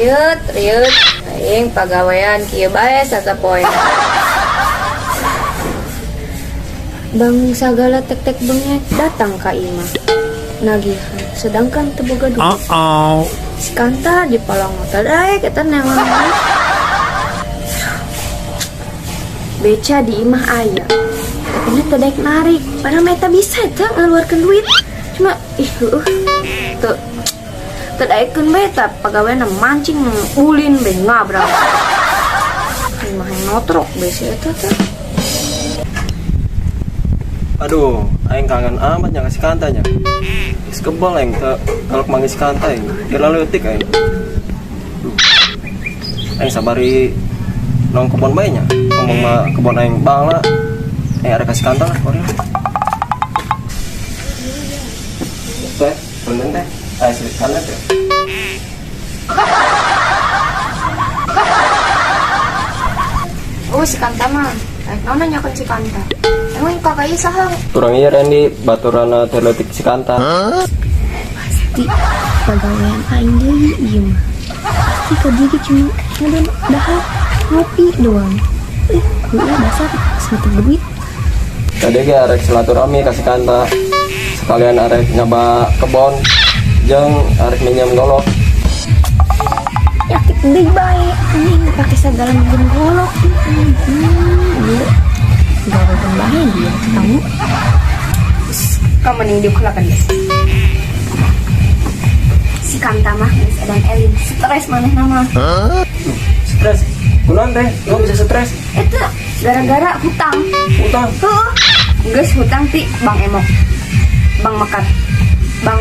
Riut aing pagawean kieu bae sasapoe. Bang sagala tek-tek bengek datang ka imah nagihan sedangkan teu boga duit. Si Kanta di palong motor kita newan beca di imah aya tapi teu daek narik padahal meta bisa teu ngaluarkeun duit cuma tuh teu daekeun bae tah pagaweana mancing ulin bae ngabrak imah yang notrok besi eta teh. Aduh, aing kangen amat yang ngasih kantanya. Is kebal aing kalau manggis kanta aing. Terlalu letik aing. Aing sabari nong kebon bae nya. Ngomong mah kebon aing bangla. Aing ada kasih kanta lah korel. Teh, punten teh. Aing silit kana teh. Oh si Kanta mah naon nyakeun si Kanta. Emang kakak ieu saha? Urang ieu Randy baturana terletik si kanta. Pasti pagawean aing deui ieu mah. Pasti ka dieu cuma dahar ngopi doang. Dasar satu duit. Tadi ge arek silaturahmi kasih kanta. Sekalian arek nyoba kebon jeung arek minjem golok. Yakit deui bae anjing pake segala minjem golok. Gawe bae dia tahu. Kamu ning dikulakan guys. Si Kanta mah geus edan elin stres manehna mah. Stres? Kunaon teh? Lo bisa stres? Eta gara-gara hutang. Utang? Heeh. Geus hutang ti Bang Emok. Bang Mekat. Bang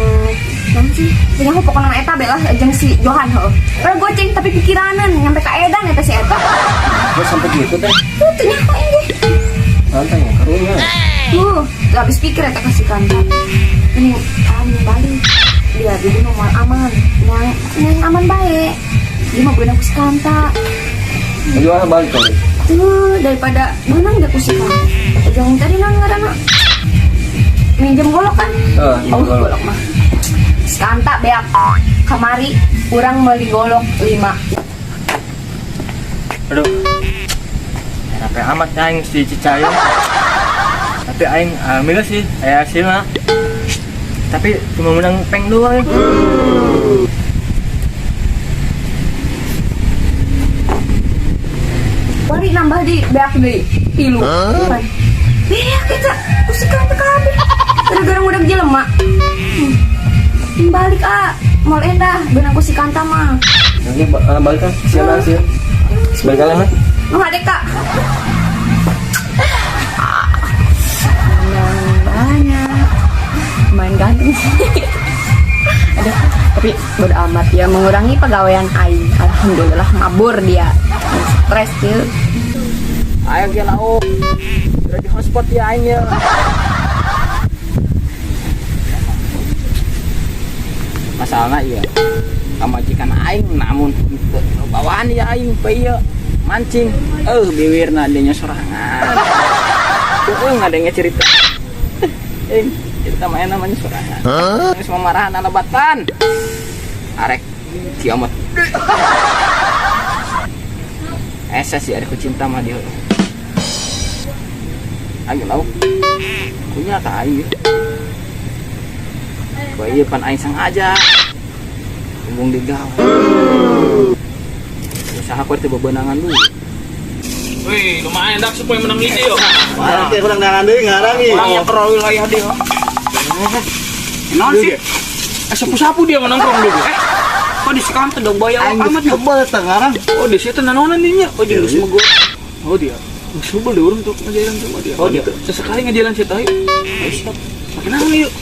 naon sih? Tinggal pokokna nama eta belah jeung si Johan heuh. Ora goceng tapi pikiranan nyampe ka edan eta si eta. Lo sampai gitu teh? Teu nyaho ini. Santai ya, karunya. Habis pikir eta kasih Kanta. Ini balik. Dia di nomor aman. Yang aman baik. Dia mau beunang ku si Kanta. Jual balik kali. Daripada beunang dia ku si Kanta. Jangan tadi nang ngaranna. Minjem golok kan? Golok mah. Si Kanta beak kamari urang meuli golok 5. Aduh. Sampai amat aing si Cicayo. Tapi aing alhamdulillah sih aya hasilna. Tapi cuma menang peng doang ya. Wari nambah di beak deui 3. Beak kita usikan teh kabeh. Gara-gara udah jelema. Balik moal endah beunang ku si Kanta mah. Nanti balik kan siapa sih? Sebalik kalian mah. Mau adek Kak. Banyak. Main ganteng sih. Aduh, tapi bodo amat ya mengurangi pegawaian aing. Alhamdulillah mabur dia. Stres tuh. Ayo ge lau. Udah di hotspot ya aing ya. Masalahnya iya. Kamajikan aing namun bawaan ya aing pe ieu mancing. Bibirna dinya sorangan. Ngadengnya cerita. Cerita main namanya sorangan. Semua marahan alabatan. Arek kiamat. Eses ya aku cinta sama dia. Ayo lauk. Punya ka aing. Bayi pan aing sengaja. Ngomong digawe. Usaha ku teh bebenangan dulu. Wih, lumayan dak supaya menang ini yo. Wah, teh kurang dangan deui ngarang ieu. Orang yang kerau wilayah dia. Naon sih? Sapu-sapu dia nongkrong dulu. Kok di Kanta dong bayar amat nya. Kebal teh ngarang. Oh, di situ nanonan dinya. Oh, di semua gua. Oh, dia. Subel deh orang tuh ngajalan sama dia. Oh, dia. Sesekali ngajalan si tahi. Ayo siap. Makin naon yuk.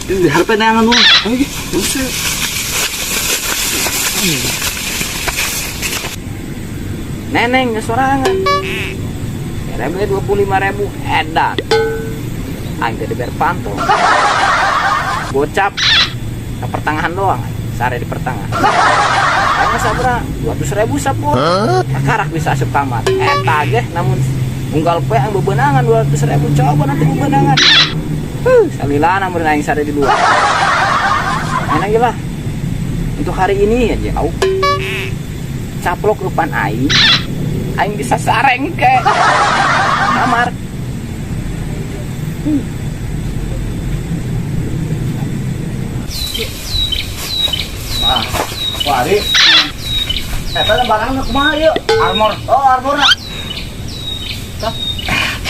Ini di hareupeun dangan nu. Ayo, buset. Neneng sorangan. Rebe 25.000 edan. Aing teh dibayar pantau. Gocap ke pertengahan doang. Sare di pertengahan. Aing sabra 200.000 saput. Karak bisa asup kamar. Eta ge namun unggal poe ang bebenangan 200.000 coba nanti bebenangan. Salilana mun aing sare di luar. Enak ge lah. untuk hari ini aja au caplok ke depan aing bisa sareng ke kamar. Wah, Ari. Eta barangna kumaha ieu? Armor. Oh, arborna.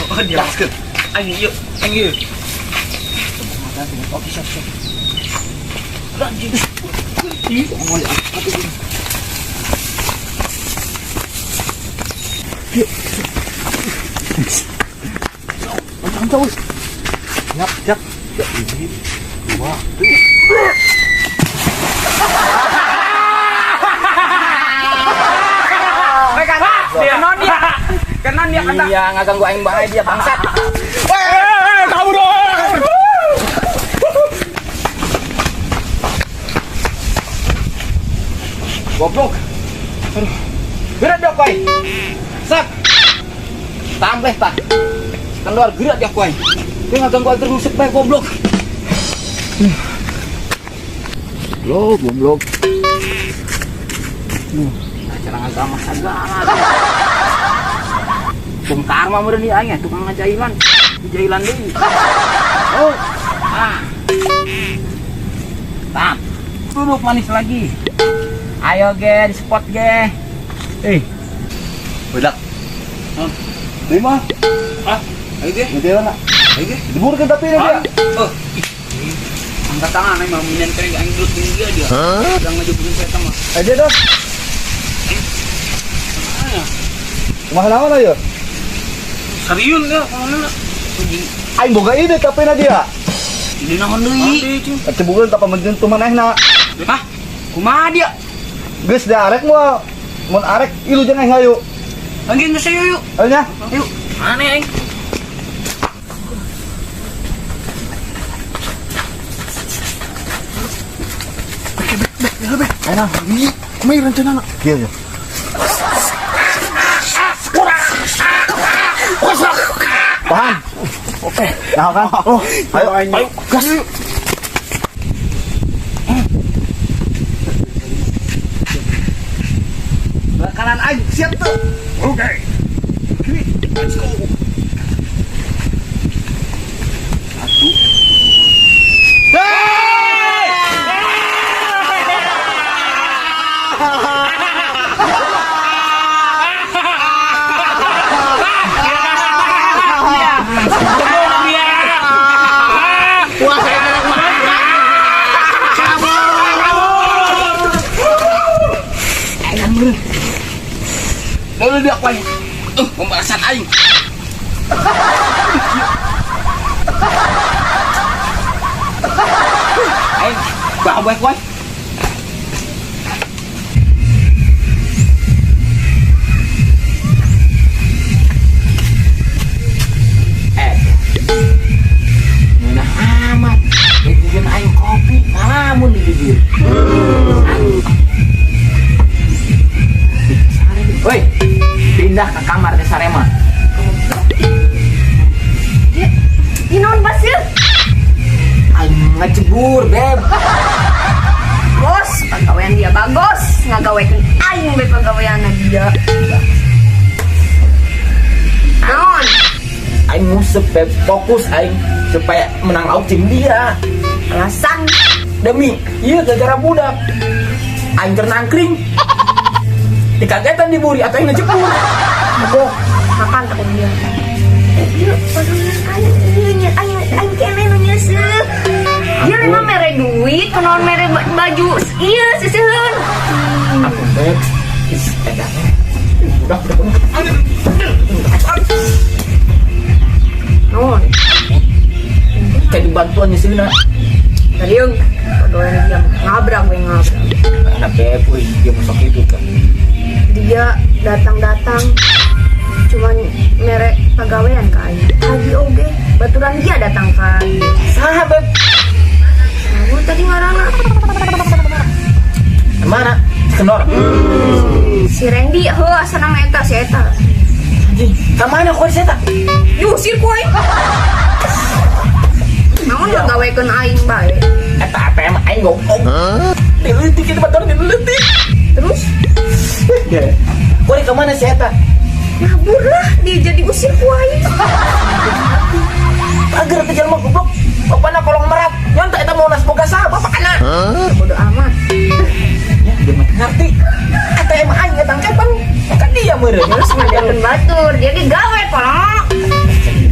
Oh, jelaskeun. Aing yuk, aing yuk. Oke, siap. Siap. Kenon dia kata. Iya, nggak ganggu aing bae dia bangsat. Kabur dong. Goblok. Aduh. Gerak dia koy. Sak. Tambah tak. Keluar gerak dia koy. Dia nggak ganggu aing terus bae goblok. Goblok. Carangan sama sagala. Bongkar mah meureun ieu aing tukang ngajailan. Jailan deui. Oh. Tap. Duduk manis lagi. Ayo ge, di spot ge. Budak. Lima. Ayo ge. Gede mana? Ayo ge. Diburkeun tapi dia. Oh. Angkat tangan aing mah minen kering aing gelut jeung dia dia. Udah ngajubukeun saya mah. Aja dong. Kumaha naon aya? Serius ya, mana? Aing boga ide tapi na dia. Ini naon deui? Cebukeun ka pamentin tu manehna. Hah? Kumaha dia? Geus da arek moal. Mun arek ilu jeung aing hayu. Lagi geus yuk. Ayo nya. Yuk. Aneh aing. Ayo nah. Kumaha rencana? Kieu nya. Paham? Oke. Nah kan? Oh, ayo. Gas. Kanan aja siap tuh. Oke. Kiri. Let's go. Lalu dia apa? Pembalasan aing. Aing, baik baik. Nah amat. Bikin aing kopi, namun di bibir. Woi, pindah ke kamarnya Sarema. Di naon pasir? Aing ngecebur, Beb. Bos, pagawean dia bagus. Ngagawekeun aing be pagaweanna dia. Naon? Aing ngusep, Beb. Fokus aing supaya menang out tim dia. Alasan Demi, iya gara-gara budak. Aing ternangkring. Dikagetan diburi atau yang ngejebur. Aduh, makan tak dia. Dia pagawean aing kene nu nyeuseut. Dia mah mere duit, kunaon mere baju. Iya, siseuheun. Aku Beb. Edan. Budak. Naon? Kayak dibantuan di sini. Tadiung, pagawean dia ngabrak we ngabrak. Enak Beb, dia masuk itu kan. Dia datang-datang cuman merek pagawean ka aing. Haji oge, baturan dia datang ka aing. Sahabat. Namun tadi ngaranna Mana? Kendor. si Randy, heuh asana mah eta si eta. Anjing, ka mana kau eta? Diusir ku aing. Namun ngagawekeun aing bae. Eta apa emang aing goblok. Letik itu motor letik. Terus Kau di kemana sih eta? kabur lah, dia jadi usir kuai. Agar ke jalma goblok. Bapakna kolong merat. Nyontek eta mau nas boga saha bapakna. Bodoh amat. Ya, dia mah ngerti. Eta emang aing eta kapan? Kan dia meureun. Terus ngajakin batur, dia gawe polok.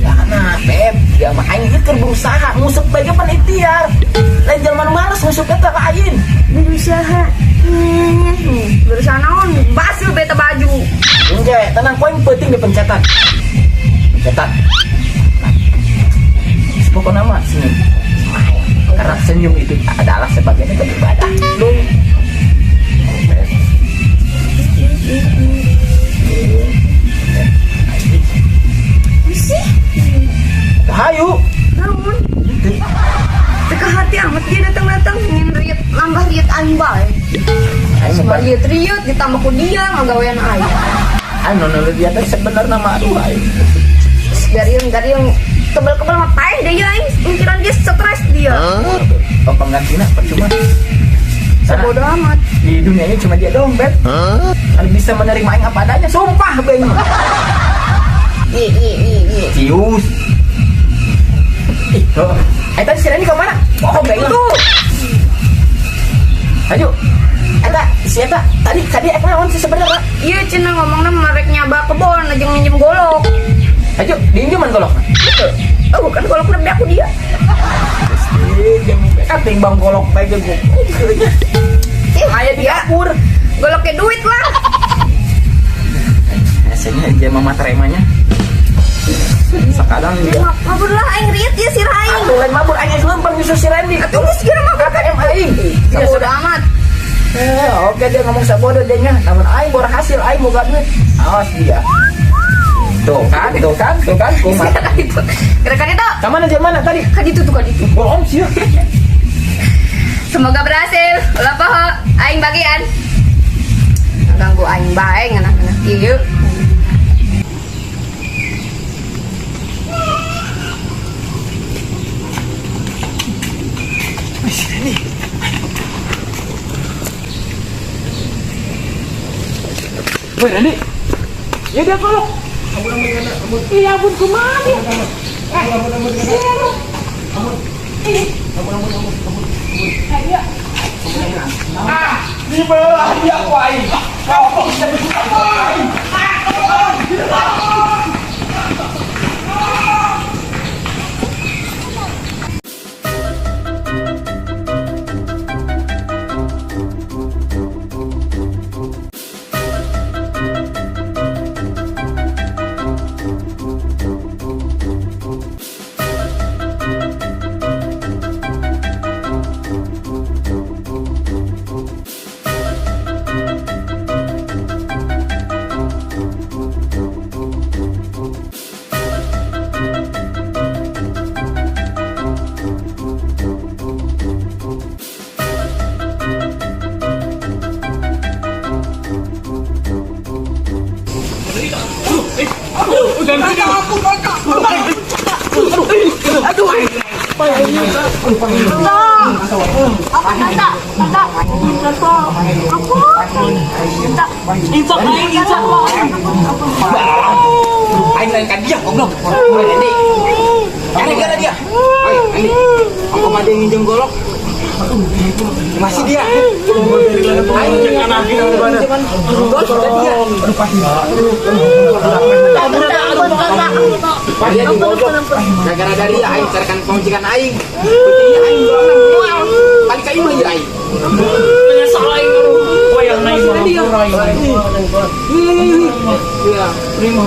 Anak, Beb, dia mah aing ieu keur berusaha ngusuk bae panitia. Lain jalma malas ngusuk eta lain. Berusaha. Berusaha naon? Basil beta baju. Enggak, tenang, poin penting di pencetan. Pencetan. Pokoknya nama senyum. Karena senyum itu adalah sebagian dari ibadah. Dong. Sih, Hayu. naon? Teka hati amat dia datang-datang ingin riet, nambah riet aing bae. Cuma riet ditambah ku dia ngagawean aing. Anu dia teh sebenarnya nama aduh aing. Gariung kebel-kebel mah paeh deh ya aing. Mikiran dia stres dia. Penggantinya percuma. Sebodoh amat. Di dunia ini cuma dia doang, Beb. Yang bisa menerima aing apa adanya. Sumpah, Beng. Cius. Tuh. Eta si Randy kemana? Oh, Beng tuh. Ayo. Si Eta tadi Eta naon sih sebenarnya? Iya cina ngomongnya merek nyaba kebon aja minjem golok. Ayo, diinjeman golok. Oh bukan golok lebih aku dia. Kating bang golok baik gue. Ayah di dapur. Goloknya duit lah. Biasanya dia mama teremanya. Sekarang dia. Mabur lah aing riet ya si Raing. Aduh, lain mabur aing lempeng nyusul si Randy. Tunggu segera mabur KKM aing. Sebodoh amat. Oke dia ngomong sabodo dia nya. Namun aing baru hasil aing boga duit. Awas dia. Tuh kan. Kumat. Gerakan itu. Kemana dia mana tadi? Kan itu. Bohong sih. Semoga berhasil. Ulah poho aing bagian. Ganggu aing bae anak-anak ieu. Woi Randy, ya dia kolok. Iya ampun kemana? Di belah dia kuai. Kau kok bisa begitu kuai? Aing lain kan dia goblok. Randy. Cari gara dia. Ayo Randy. Aku mah dia nginjem golok. Masih dia. Aing jangan lagi mana. Golok sudah dia. Dia di golok. Gara-gara dari aing carikan pemajikan aing. Pentingnya aing doang. Balik ka imah ieu aing. Menyesal aing wayang naik. Iya. Primo.